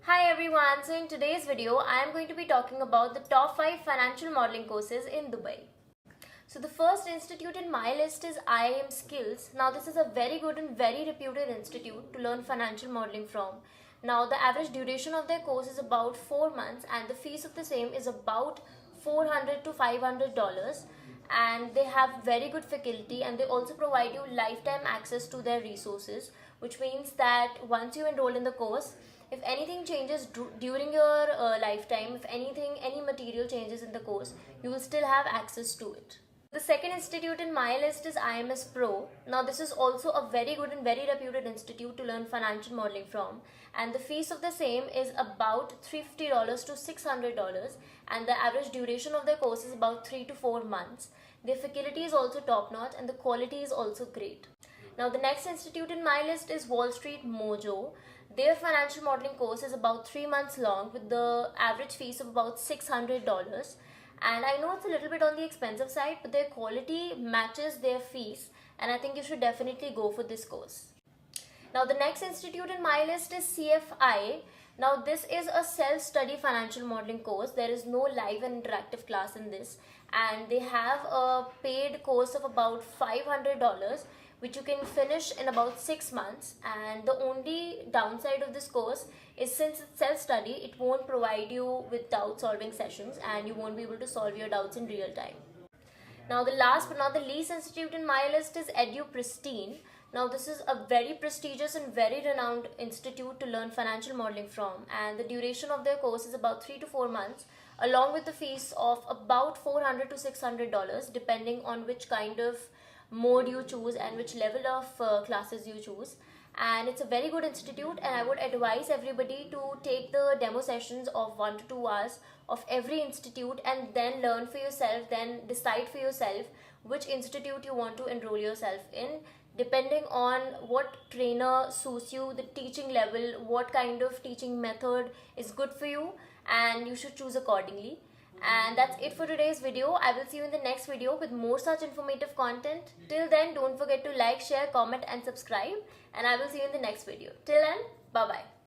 Hi everyone, so in today's video I am going to be talking about the top 5 financial modeling courses in Dubai. So the first institute in my list is IIM Skills. Now this is a very good and very reputed institute to learn financial modeling from. Now the average duration of their course is about 4 months and the fees of the same is about $400 to $500, and they have very good faculty and they also provide you lifetime access to their resources, which means that once you enroll in the course, if anything changes during your lifetime, if any material changes in the course, you will still have access to it. The second institute in my list is IMS Pro. Now this is also a very good and very reputed institute to learn financial modeling from, and the fees of the same is about $350 to $600, and the average duration of their course is about 3 to 4 months. Their faculty is also top notch and the quality is also great. Now the next institute in my list is Wall Street Mojo. Their financial modeling course is about 3 months long with the average fees of about $600, and I know it's a little bit on the expensive side, but their quality matches their fees and I think you should definitely go for this course. Now the next institute in my list is CFI. Now this is a self-study financial modeling course. There is no live and interactive class in this, and they have a paid course of about $500 which you can finish in about 6 months, and the only downside of this course is since it's self-study, it won't provide you with doubt solving sessions and you won't be able to solve your doubts in real time. Now the last but not the least institute in my list is Edu Pristine. Now this is a very prestigious and very renowned institute to learn financial modeling from, and the duration of their course is about 3 to 4 months along with the fees of about $400 to $600 depending on which kind of mode you choose and which level of classes you choose. And it's a very good institute, and I would advise everybody to take the demo sessions of 1 to 2 hours of every institute and then learn for yourself, then decide for yourself which institute you want to enroll yourself in depending on what trainer suits you, the teaching level, what kind of teaching method is good for you, and you should choose accordingly. And that's it for today's video. I will see you in the next video with more such informative content. Till then, don't forget to like, share, comment and subscribe, and I will see you in the next video. Till then, bye bye.